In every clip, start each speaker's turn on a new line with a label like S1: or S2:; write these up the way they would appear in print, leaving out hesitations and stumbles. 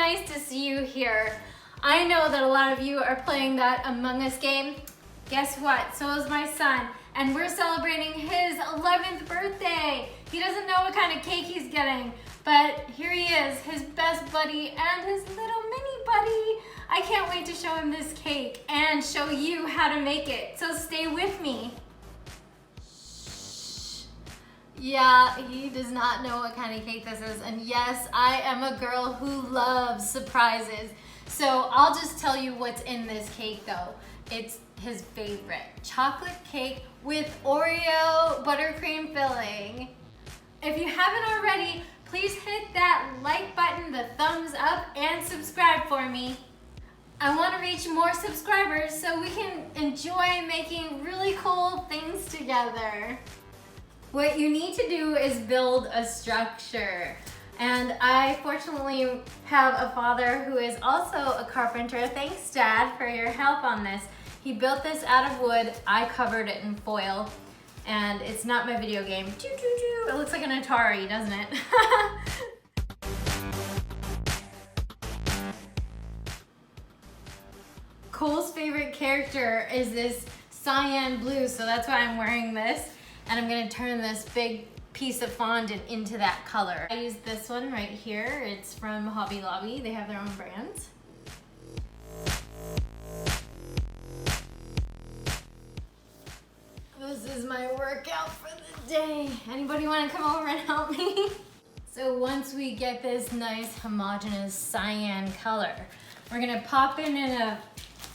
S1: nice to see you here. I know that a lot of you are playing that Among Us game. Guess what? So is my son. And we're celebrating his 11th birthday. He doesn't know what kind of cake he's getting, but here he is, his best buddy and his little mini buddy. I can't wait to show him this cake and show you how to make it. So stay with me. Yeah, he does not know what kind of cake this is. And yes, I am a girl who loves surprises. So I'll just tell you what's in this cake though. It's his favorite, chocolate cake with Oreo buttercream filling. If you haven't already, please hit that like button, the thumbs up, and subscribe for me. I want to reach more subscribers so we can enjoy making really cool things together. What you need to do is build a structure. And I fortunately have a father who is also a carpenter. Thanks, Dad, for your help on this. He built this out of wood. I covered it in foil. And it's not my video game. Choo, choo, choo. It looks like an Atari, doesn't it? Cole's favorite character is this cyan blue, so that's why I'm wearing this. And I'm gonna turn this big piece of fondant into that color. I used this one right here. It's from Hobby Lobby. They have their own brands. This is my workout for the day. Anybody wanna come over and help me? So once we get this nice homogeneous cyan color, we're gonna pop it in a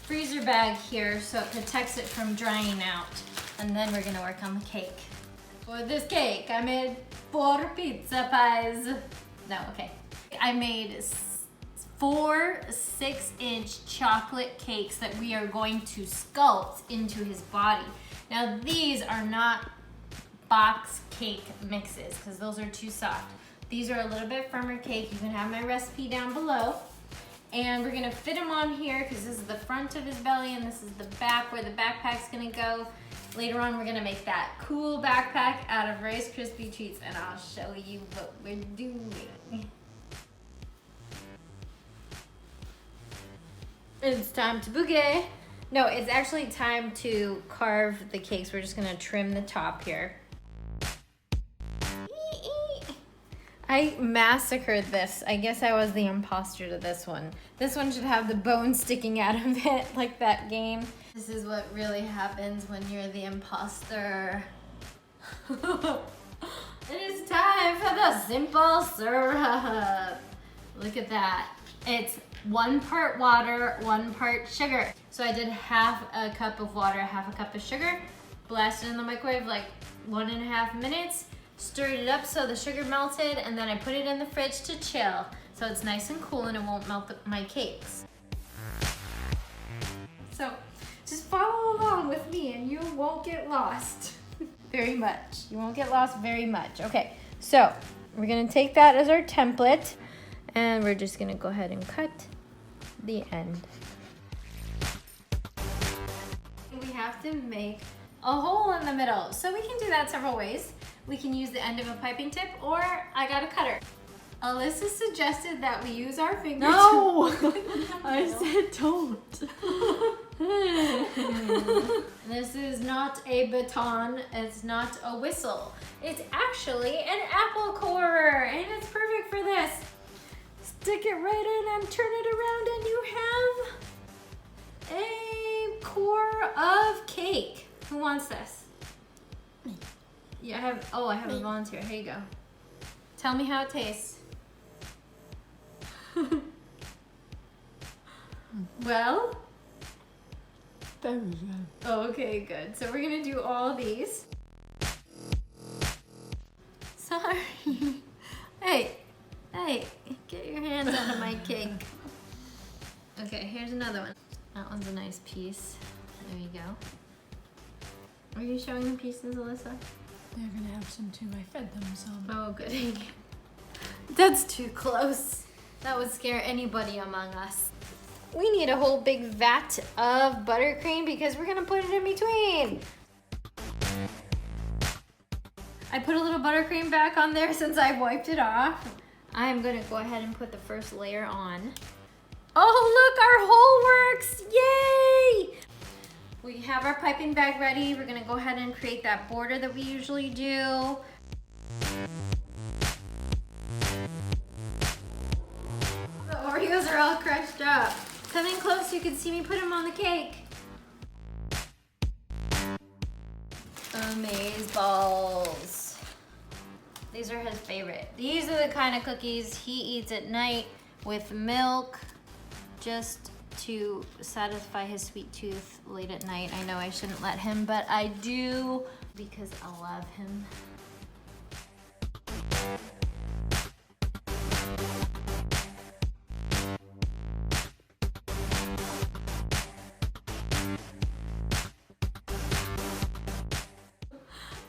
S1: freezer bag here so it protects it from drying out. And then we're gonna work on the cake. For this cake, I made 4 pizza pies. No, okay. I made 4 6-inch chocolate cakes that we are going to sculpt into his body. Now these are not box cake mixes because those are too soft. These are a little bit firmer cake. You can have my recipe down below. And we're gonna fit him on here because this is the front of his belly and this is the back where the backpack's gonna go. Later on, we're gonna make that cool backpack out of Rice Krispie treats and I'll show you what we're doing. It's time to bouquet. No, it's actually time to carve the cakes. We're just gonna trim the top here. I massacred this. I guess I was the imposter to this one. This one should have the bone sticking out of it, like that game. This is what really happens when you're the imposter. It is time for the simple syrup. Look at that. It's 1 part water, 1 part sugar. So I did half a cup of water, half a cup of sugar, blasted in the microwave like 1.5 minutes. Stirred it up so the sugar melted, and then I put it in the fridge to chill so it's nice and cool and it won't melt my cakes. So just follow along with me and you won't get lost very much. You won't get lost very much. Okay, so we're gonna take that as our template and we're just gonna go ahead and cut the end. We have to make a hole in the middle. So we can do that several ways. We can use the end of a piping tip, or I got a cutter. Alyssa suggested that we use our fingers.
S2: No! I said don't.
S1: This is not a baton, it's not a whistle. It's actually an apple core, and it's perfect for this. Stick it right in and turn it around, and you have a core of cake. Who wants this?
S2: Me.
S1: Yeah, I have a volunteer. Here you go. Tell me how it tastes. Well?
S2: Very good.
S1: Oh, okay, good. So we're gonna do all these. Sorry. Hey, get your hands out of my cake. Okay, here's another one. That one's a nice piece. There you go. Are you showing the pieces, Alyssa?
S2: They're gonna have some too. I fed them some.
S1: Oh, good. That's too close. That would scare anybody among us. We need a whole big vat of buttercream because we're gonna put it in between. I put a little buttercream back on there since I wiped it off. I'm gonna go ahead and put the first layer on. Oh, look, our hole works, yay! We have our piping bag ready. We're gonna go ahead and create that border that we usually do. The Oreos are all crushed up. Come in close so you can see me put them on the cake. Amaze balls. These are his favorite. These are the kind of cookies he eats at night with milk, just to satisfy his sweet tooth late at night. I know I shouldn't let him, but I do because I love him.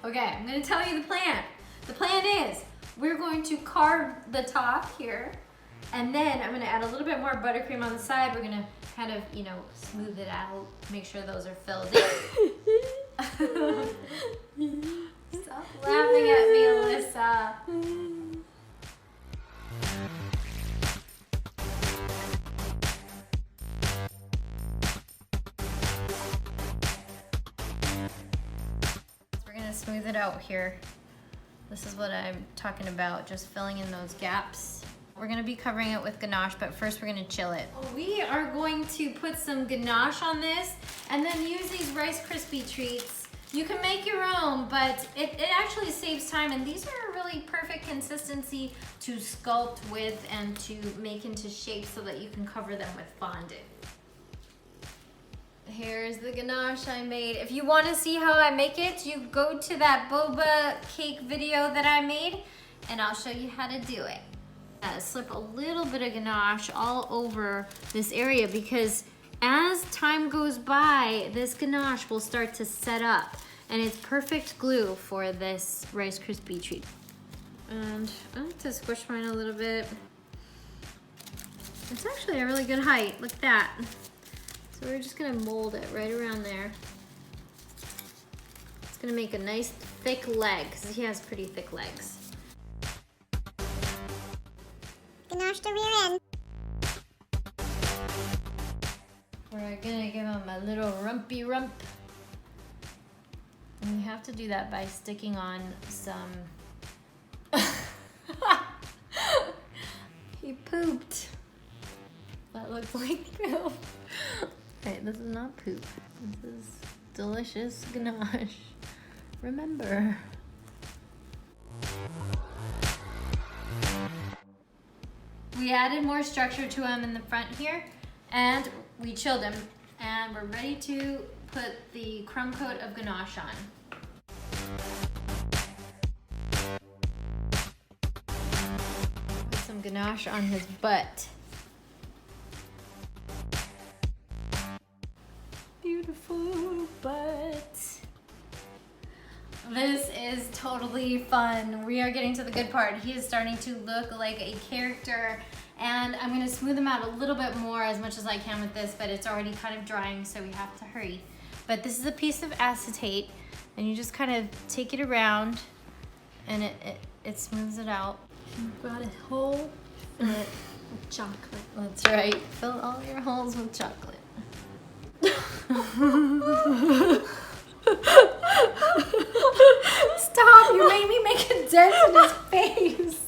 S1: Okay, I'm gonna tell you the plan. The plan is we're going to carve the top here, and then I'm gonna add a little bit more buttercream on the side. We're gonna kind of, you know, smooth it out, make sure those are filled in. Stop laughing at me, Alyssa. We're gonna smooth it out here. This is what I'm talking about, just filling in those gaps. We're gonna be covering it with ganache, but first we're gonna chill it. We are going to put some ganache on this and then use these Rice Krispie treats. You can make your own, but it actually saves time, and these are a really perfect consistency to sculpt with and to make into shapes so that you can cover them with fondant. Here's the ganache I made. If you want to see how I make it, you go to that boba cake video that I made, and I'll show you how to do it. Slip a little bit of ganache all over this area, because as time goes by, this ganache will start to set up, and it's perfect glue for this Rice Krispie treat. And I like to squish mine a little bit. It's actually a really good height, look at that. So we're just gonna mold it right around there. It's gonna make a nice thick leg, because he has pretty thick legs.
S3: Ganache the rear end.
S1: We're gonna give him a little rumpy rump. And you have to do that by sticking on some... He pooped. That looks like poop. Okay, this is not poop. This is delicious ganache. Remember. We added more structure to him in the front here, and we chilled him, and we're ready to put the crumb coat of ganache on. Put some ganache on his butt. Beautiful butt. This is totally fun. We are getting to the good part. He is starting to look like a character, and I'm gonna smooth him out a little bit more as much as I can with this, but it's already kind of drying, so we have to hurry. But this is a piece of acetate, and you just kind of take it around, and it smooths it out.
S2: You've got a hole, fill it with chocolate.
S1: That's right, fill all your holes with chocolate. Stop, you made me make a dent in his face.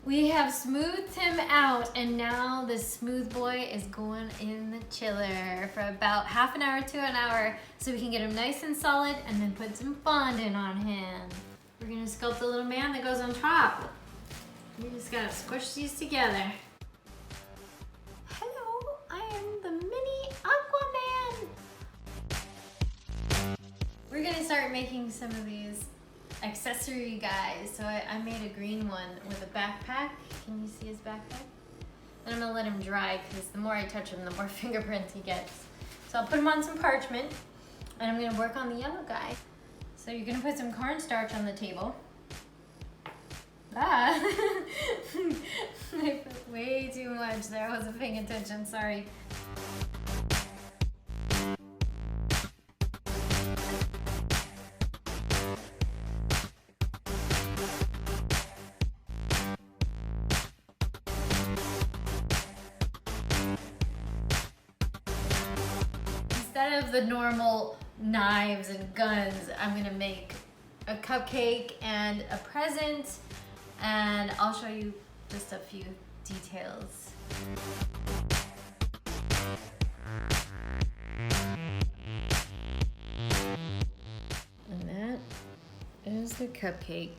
S1: We have smoothed him out, and now this smooth boy is going in the chiller for about half an hour to an hour, so we can get him nice and solid and then put some fondant on him. We're gonna sculpt the little man that goes on top. We just gotta squish these together. Hello, I am the mini Aquaman. We're gonna start making some of these accessory guys. So I made a green one with a backpack. Can you see his backpack? And I'm gonna let him dry, because the more I touch him, the more fingerprints he gets. So I'll put him on some parchment, and I'm gonna work on the yellow guy. So you're gonna put some cornstarch on the table. Ah, I put way too much there. I wasn't paying attention, sorry. instead of the normal knives and guns, I'm gonna make a cupcake and a present, and I'll show you just a few details. And that is the cupcake.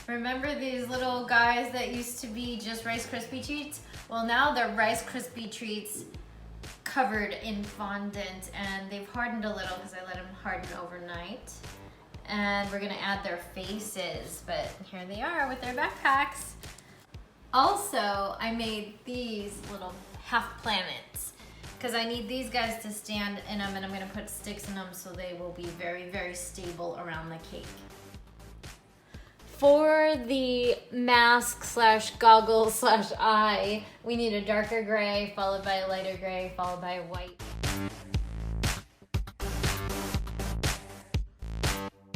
S1: Remember these little guys that used to be just Rice Krispie treats? Well, now they're Rice Krispie treats covered in fondant, and they've hardened a little because I let them harden overnight. And we're gonna add their faces, but here they are with their backpacks. Also, I made these little half planets because I need these guys to stand in them, and I'm gonna put sticks in them so they will be very, very stable around the cake. For the mask slash goggle slash eye, we need a darker gray, followed by a lighter gray, followed by a white.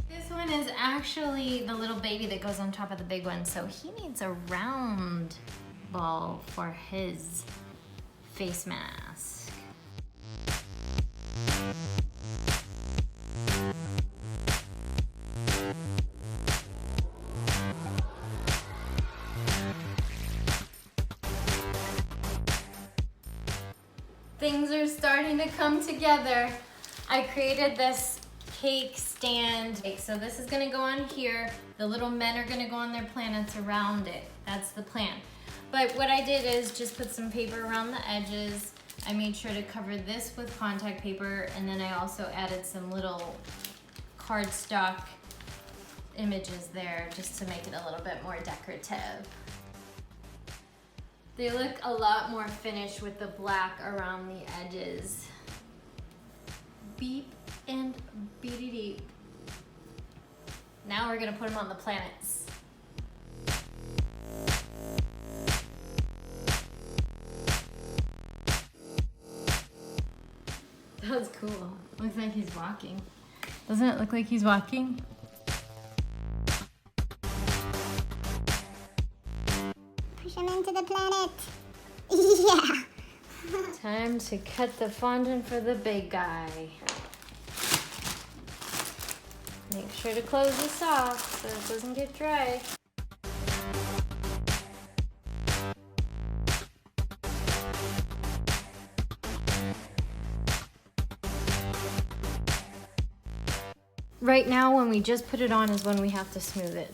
S1: This one is actually the little baby that goes on top of the big one, so he needs a round ball for his face mask. Things are starting to come together. I created this cake stand. So this is gonna go on here. The little men are gonna go on their planets around it. That's the plan. But what I did is just put some paper around the edges. I made sure to cover this with contact paper, and then I also added some little cardstock images there just to make it a little bit more decorative. They look a lot more finished with the black around the edges. Beep and beady deep. Now we're gonna put them on the planets. That was cool. Looks like he's walking. Doesn't it look like he's walking?
S3: Push him into the planet. Yeah.
S1: Time to cut the fondant for the big guy. Make sure to close this off so it doesn't get dry. Right now, when we just put it on is when we have to smooth it.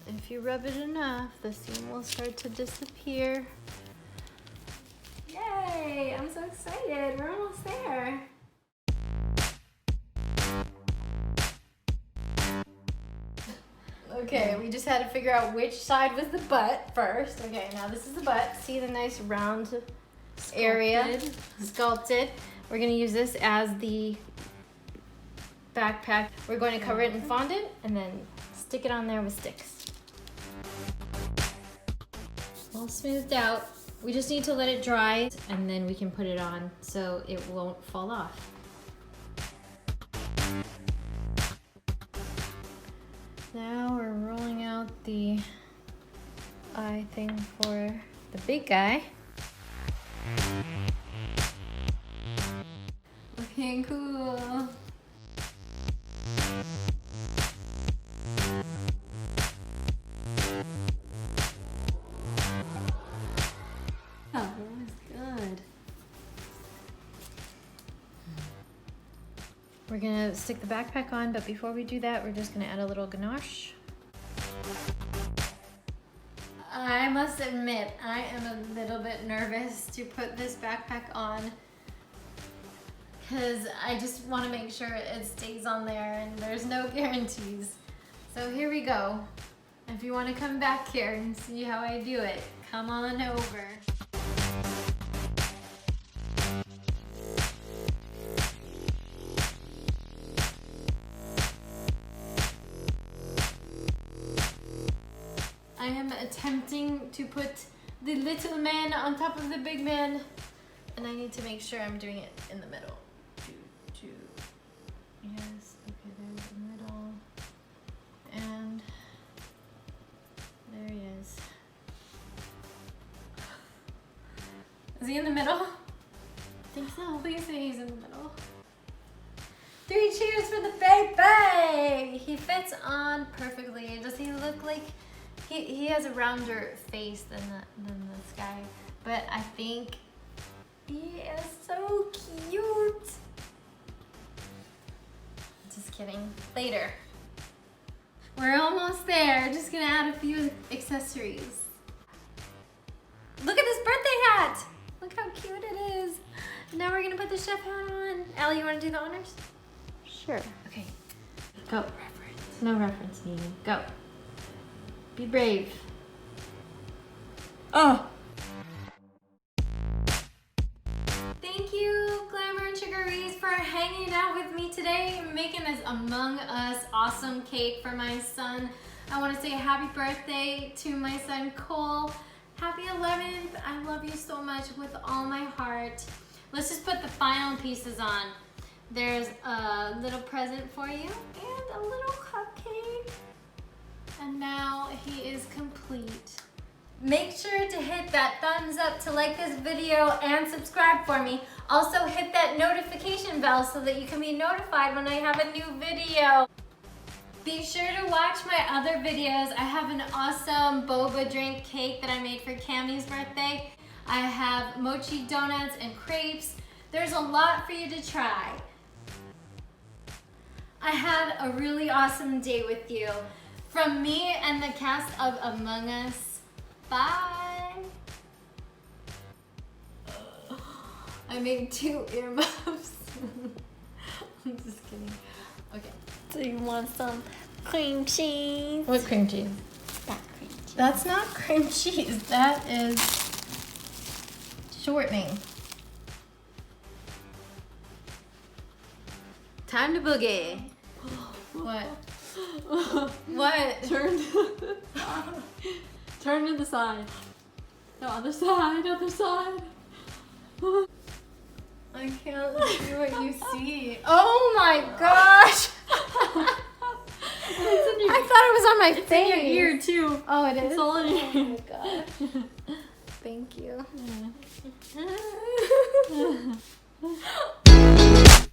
S1: If you rub it enough, the seam will start to disappear. Yay! I'm so excited. We're almost there. Okay, we just had to figure out which side was the butt first. Okay, now this is the butt. See the nice round area? Sculpted. We're gonna use this as the backpack. We're going to cover it in fondant and then stick it on there with sticks. All smoothed out. We just need to let it dry and then we can put it on so it won't fall off. Now we're rolling out the eye thing for the big guy. Looking cool. Oh, that was good. We're gonna stick the backpack on, but before we do that, we're just gonna add a little ganache. I must admit, I am a little bit nervous to put this backpack on because I just want to make sure it stays on there and there's no guarantees. So here we go. If you want to come back here and see how I do it, come on over. I am attempting to put the little man on top of the big man, and I need to make sure I'm doing it in the middle. Yes, okay, there's the middle. Is he in the middle?
S2: I think so.
S1: Please say he's in the middle. 3 cheers for the baby! He fits on perfectly. Does he look like he has a rounder face than this guy? But I think he is so cute. Just kidding. Later. We're almost there. Just gonna add a few accessories. Look at this birthday hat! Look how cute it is. Now we're gonna put the chef hat on. Allie, you wanna do the honors?
S2: Sure.
S1: Okay. Go. Reference. No reference needed. Go. Be brave. Oh! Thank you, Glamour and Sugar for hanging out with me today, making this Among Us awesome cake for my son. I want to say happy birthday to my son Cole. Happy 11th. I love you so much with all my heart. Let's just put the final pieces on. There's a little present for you and a little cupcake. And now he is complete. Make sure to hit that thumbs up to like this video and subscribe for me. Also hit that notification bell so that you can be notified when I have a new video. Be sure to watch my other videos. I have an awesome boba drink cake that I made for Cammie's birthday. I have mochi donuts and crepes. There's a lot for you to try. I had a really awesome day with you. From me and the cast of Among Us, bye. I made 2 earmuffs. I'm just kidding. Okay.
S2: Do you want some cream cheese?
S1: What cream cheese?
S2: That cream cheese.
S1: That's not cream cheese. That is shortening. Time to boogie. What? What?
S2: Turn to the side. No, other side, other side.
S1: I can't see what you see. Oh my gosh! I thought it was on my face.
S2: In your ear too.
S1: Oh, it is?
S2: It's all in your
S1: Oh my gosh. Thank you.
S2: Yeah.